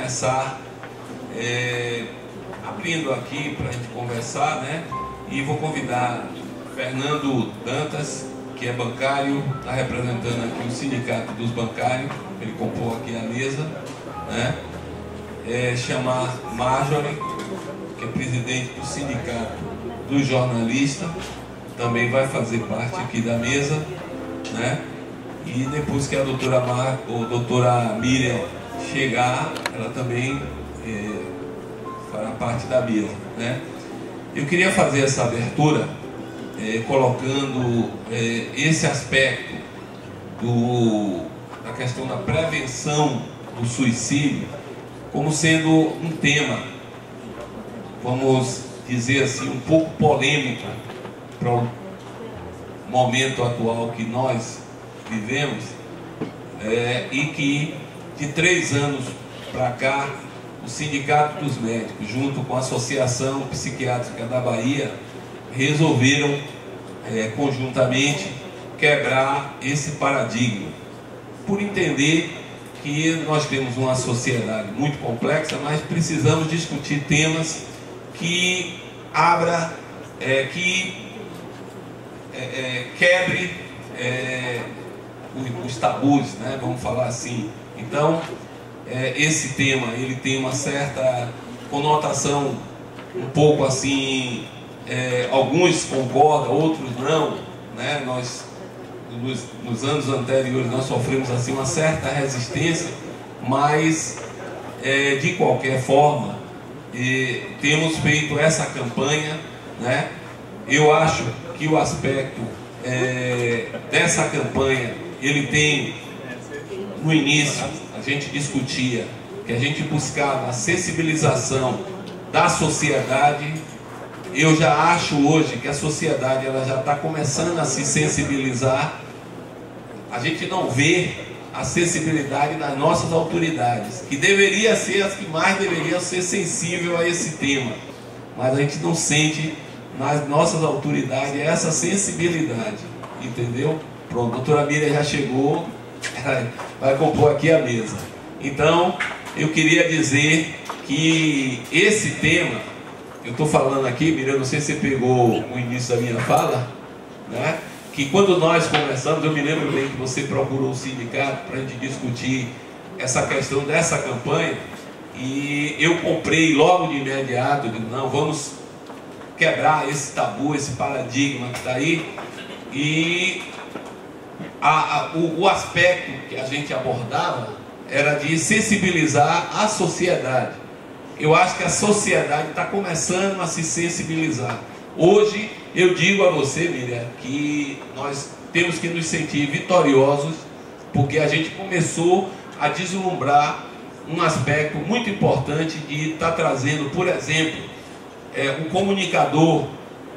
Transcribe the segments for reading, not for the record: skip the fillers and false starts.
começar abrindo aqui para a gente conversar, né? E vou convidar Fernando Dantas, que é bancário, está representando aqui o Sindicato dos Bancários, ele compôs aqui a mesa, né? Chamar Marjorie, que é presidente do Sindicato dos Jornalistas, também vai fazer parte aqui da mesa, né? E depois que a doutora Miriam chegar, ela também fará parte da mesa, né? Eu queria fazer essa abertura colocando esse aspecto da questão da prevenção do suicídio como sendo um tema, vamos dizer assim, um pouco polêmico para o momento atual que nós vivemos, e que de 3 anos para cá o Sindicato dos Médicos, junto com a Associação Psiquiátrica da Bahia, resolveram conjuntamente quebrar esse paradigma, por entender que nós temos uma sociedade muito complexa, mas precisamos discutir temas que quebre os tabus, né? Vamos falar assim. Então, esse tema ele tem uma certa conotação um pouco assim, alguns concordam, outros não, né? Nós nos anos anteriores nós sofremos assim uma certa resistência, mas de qualquer forma temos feito essa campanha, né? Eu acho que o aspecto dessa campanha, ele tem, no início a gente discutia que a gente buscava a sensibilização da sociedade. Eu já acho hoje que a sociedade ela já está começando a se sensibilizar. A gente não vê a sensibilidade das nossas autoridades, que deveria ser as que mais deveriam ser sensíveis a esse tema, mas a gente não sente nas nossas autoridades essa sensibilidade, entendeu? Pronto, a doutora Miriam já chegou, vai compor aqui a mesa. Então, eu queria dizer que esse tema, eu estou falando aqui, Miriam, não sei se você pegou o início da minha fala, né? Que quando nós conversamos, eu me lembro bem que você procurou o sindicato para a gente discutir essa questão dessa campanha, e eu comprei logo de imediato, digo, não, vamos quebrar esse tabu, esse paradigma que está aí, e o aspecto que a gente abordava era de sensibilizar a sociedade. Eu acho que a sociedade está começando a se sensibilizar. Hoje, eu digo a você, Miriam, que nós temos que nos sentir vitoriosos, porque a gente começou a deslumbrar um aspecto muito importante de estar trazendo, por exemplo, um comunicador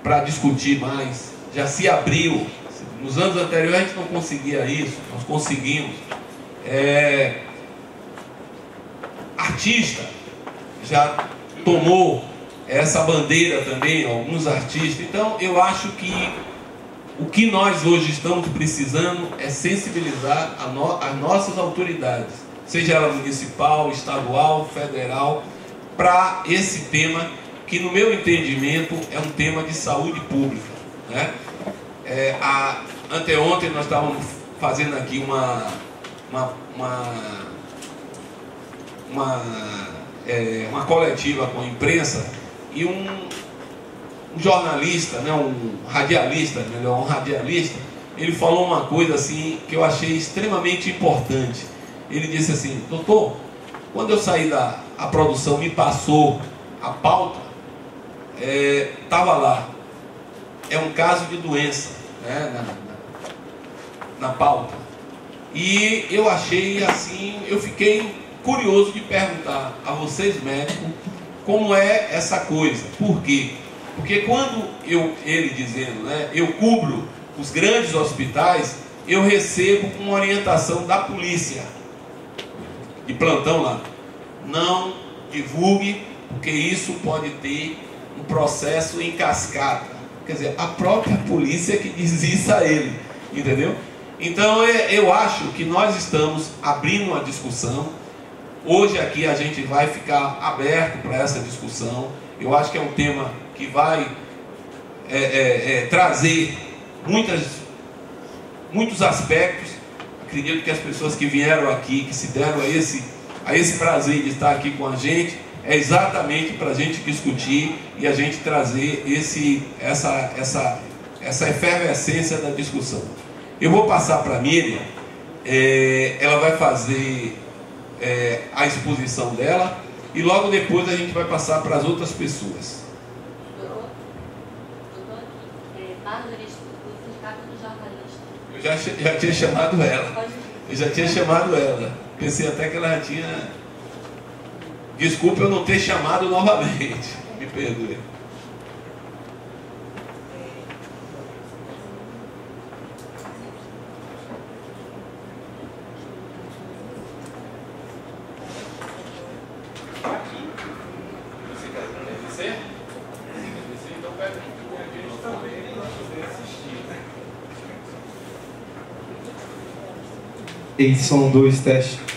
para discutir mais. Já se abriu. Nos anos anteriores a gente não conseguia isso, nós conseguimos. Artista já tomou essa bandeira também, alguns artistas. Então eu acho que o que nós hoje estamos precisando é sensibilizar as nossas autoridades, seja ela municipal, estadual, federal, para esse tema que, no meu entendimento, é um tema de saúde pública, né? Anteontem nós estávamos fazendo aqui uma coletiva com a imprensa, e um jornalista, né, um radialista, ele falou uma coisa assim que eu achei extremamente importante. Ele disse assim: doutor, quando eu saí a produção me passou a pauta, estava lá, é um caso de doença, né, na pauta. E eu achei assim, eu fiquei curioso de perguntar a vocês médicos como é essa coisa. Por quê? Porque quando ele dizendo, né, eu cubro os grandes hospitais, eu recebo uma orientação da polícia de plantão lá: não divulgue, porque isso pode ter um processo em cascata. Quer dizer, a própria polícia que diz isso a ele, entendeu? Então eu acho que nós estamos abrindo uma discussão. Hoje aqui a gente vai ficar aberto para essa discussão. Eu acho que é um tema que vai trazer muitos aspectos. Acredito que as pessoas que vieram aqui, que se deram a esse prazer de estar aqui com a gente, é exatamente para a gente discutir e a gente trazer essa efervescência da discussão. Eu vou passar para a Miriam, ela vai fazer a exposição dela e logo depois a gente vai passar para as outras pessoas. Eu já tinha chamado ela. Pensei até que ela já tinha... Desculpa eu não ter chamado novamente. Me perdoe. Você quer agradecer? Então pega a gente também para poder assistir. Edição 2, teste.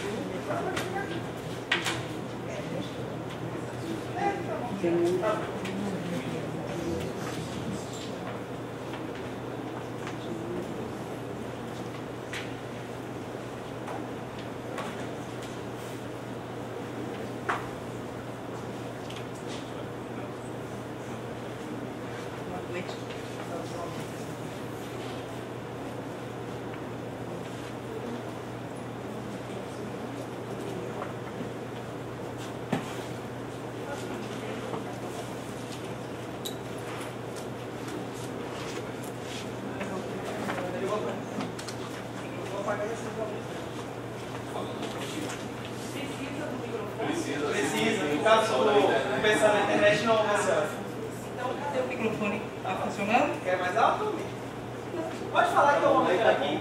Precisa, no caso do pensar na internet não funciona. Então, cadê o microfone? Está funcionando? Quer mais alto? Pode falar que eu vou ficar aqui.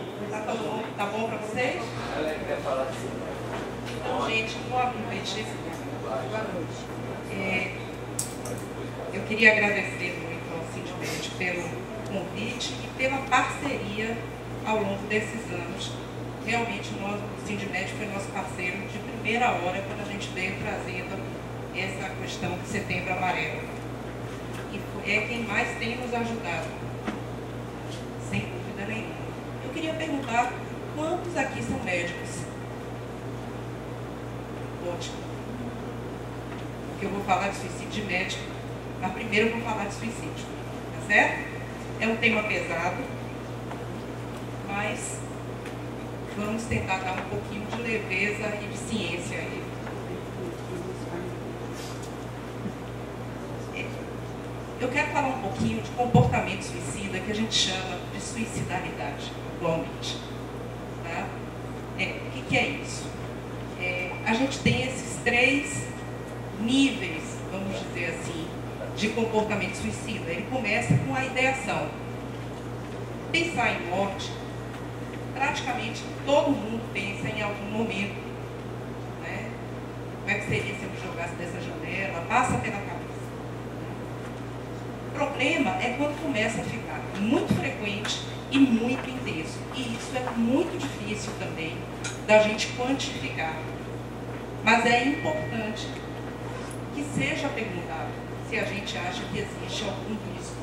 Tá bom para vocês? Ela quer falar assim. Então, gente, boa noite. Boa noite. Eu queria agradecer muito ao Sindmed pelo convite e pela parceria ao longo desses anos. Realmente, o Sindmed foi nosso parceiro de primeira hora quando a gente veio trazendo essa questão do Setembro Amarelo. E é quem mais tem nos ajudado, sem dúvida nenhuma. Eu queria perguntar, quantos aqui são médicos? Ótimo. Porque eu vou falar de suicídio de médico, mas primeiro eu vou falar de suicídio, tá certo? É um tema pesado, mas vamos tentar dar um pouquinho de leveza e de ciência aí. Eu quero falar um pouquinho de comportamento suicida, que a gente chama de suicidalidade, atualmente. Tá? O que é isso? A gente tem esses 3 níveis, vamos dizer assim, de comportamento suicida. Ele começa com a ideação. Pensar em morte, praticamente todo mundo pensa em algum momento, né? Como é que seria se eu me jogasse dessa janela? Passa pela cabeça. O problema é quando começa a ficar muito frequente e muito intenso. E isso é muito difícil também da gente quantificar. Mas é importante que seja perguntado se a gente acha que existe algum risco.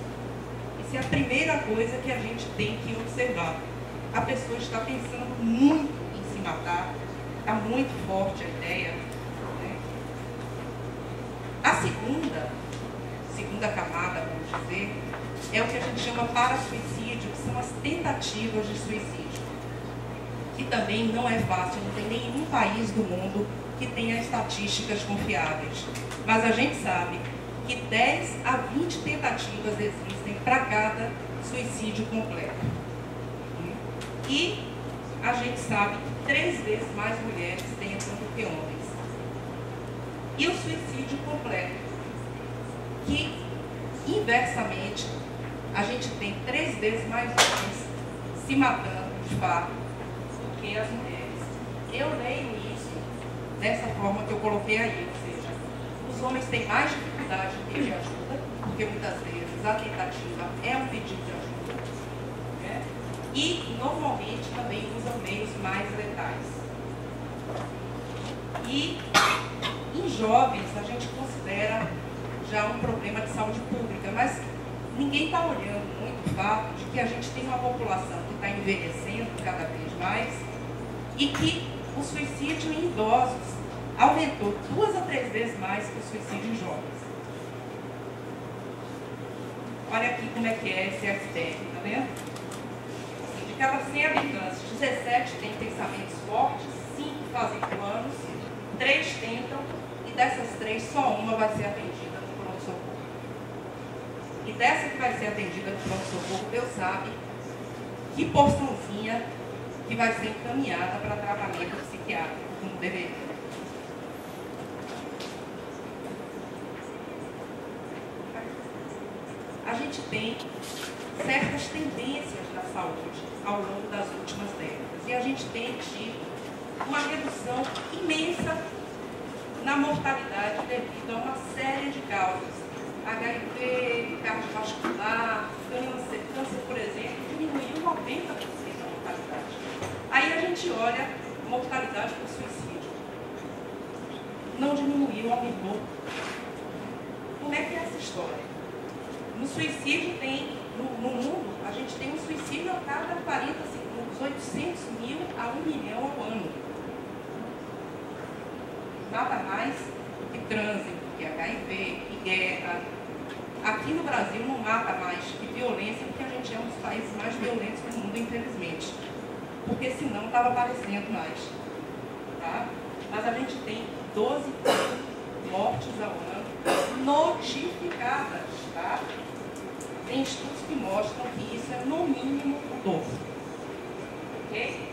E se a primeira coisa que a gente tem que observar, a pessoa está pensando muito em se matar, está muito forte a ideia, né? A segunda camada, vamos dizer, é o que a gente chama parasuicídio, que são as tentativas de suicídio. Que também não é fácil, não tem nenhum país do mundo que tenha estatísticas confiáveis. Mas a gente sabe que 10 a 20 tentativas existem para cada suicídio completo. E a gente sabe que 3 vezes mais mulheres tentam do que homens. E o suicídio completo, que inversamente a gente tem 3 vezes mais homens se matando de fato do que as mulheres. Eu leio isso dessa forma que eu coloquei aí, ou seja, os homens têm mais dificuldade de pedir ajuda, porque muitas vezes a tentativa é um pedido de ajuda, né? E normalmente também usam meios mais letais. E em jovens a gente considera já um problema de saúde pública, mas ninguém está olhando muito o fato de que a gente tem uma população que está envelhecendo cada vez mais e que o suicídio em idosos aumentou 2 a 3 vezes mais que o suicídio em jovens. Olha aqui como é que é esse STF, tá vendo? De cada 100 habitantes, 17 têm pensamentos fortes, 5 fazem planos, 3 tentam, e dessas 3, só uma vai ser atendida no pronto-socorro. E dessa que vai ser atendida no pronto-socorro, Deus sabe que porçãozinha que vai ser encaminhada para tratamento psiquiátrico, como deveria. A gente tem certas tendências na saúde ao longo das últimas décadas. E a gente tem tido uma redução imensa na mortalidade devido a uma série de causas. HIV, cardiovascular, câncer, por exemplo, diminuiu 90% a mortalidade. Aí a gente olha a mortalidade por suicídio. Não diminuiu, aumentou. Como é que é essa história? No suicídio no mundo, a gente tem um suicídio a cada 40 segundos, 800 mil a 1 milhão ao ano. Nada mais que trânsito, que HIV, que guerra. Aqui no Brasil não mata mais que violência, porque a gente é um dos países mais violentos do mundo, infelizmente. Porque senão estava aparecendo mais. Tá? Mas a gente tem 12 mil mortes ao ano notificadas. Tá? Tem estudos que mostram que isso é no mínimo o dobro. Ok?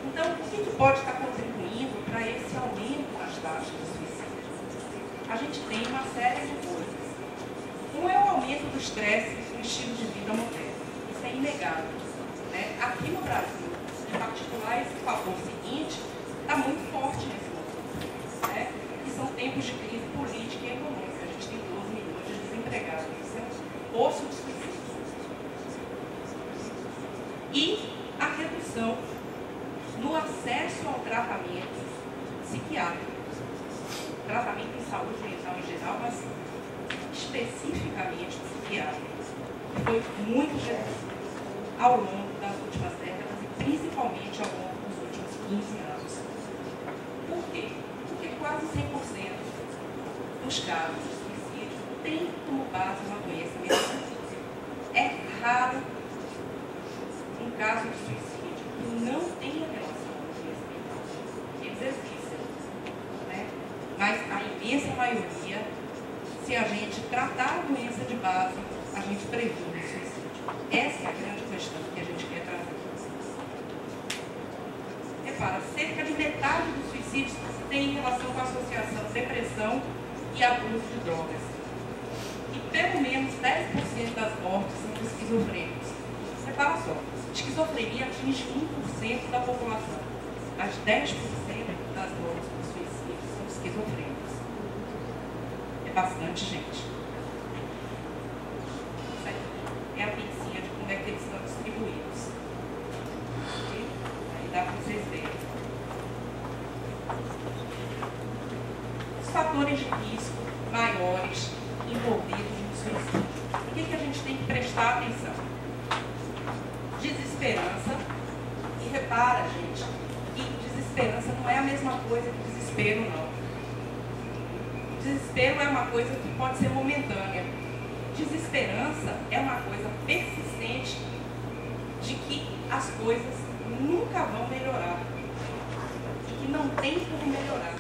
Então, o que pode estar contribuindo para esse aumento nas taxas de suicídio? A gente tem uma série de coisas. Um é o aumento do estresse no estilo de vida moderno. Isso é inegável. Né? Aqui no Brasil, em particular, esse fator seguinte está muito forte nesse momento. Né? Que são tempos de crise política e econômica. A gente tem 12 milhões de desempregados. Isso é um poço de suicídio. E a redução no acesso ao tratamento psiquiátrico. Tratamento em saúde mental em geral, mas especificamente psiquiátrico. Foi muito reduzido ao longo das últimas décadas e principalmente ao longo dos últimos 15 anos. Por quê? Porque quase 100% dos casos de suicídio têm como base uma doença mental. É raro um caso de suicídio que não tenha relação com doença mental. Eles existem, né? Mas a imensa maioria, se a gente tratar a doença de base, a gente previne o suicídio. Essa é a grande questão que a gente quer trazer. Repara, cerca de metade dos suicídios tem relação com a associação depressão e abuso de drogas. E pelo menos 10% das mortes são de esquizofrênicos. Repara só, esquizofrenia atinge 1% da população, mas 10% das mortes por suicídio são esquizofrênicos. É bastante gente. Isso aqui é a pincinha de como é que eles estão distribuídos. Okay? Aí dá para vocês verem. Os fatores de risco maiores envolvidos no suicídio. O que a gente tem que prestar atenção? Desesperança. E repara, gente, que desesperança não é a mesma coisa que desespero, não. Desespero é uma coisa que pode ser momentânea. Desesperança é uma coisa persistente de que as coisas nunca vão melhorar. De que não tem como melhorar.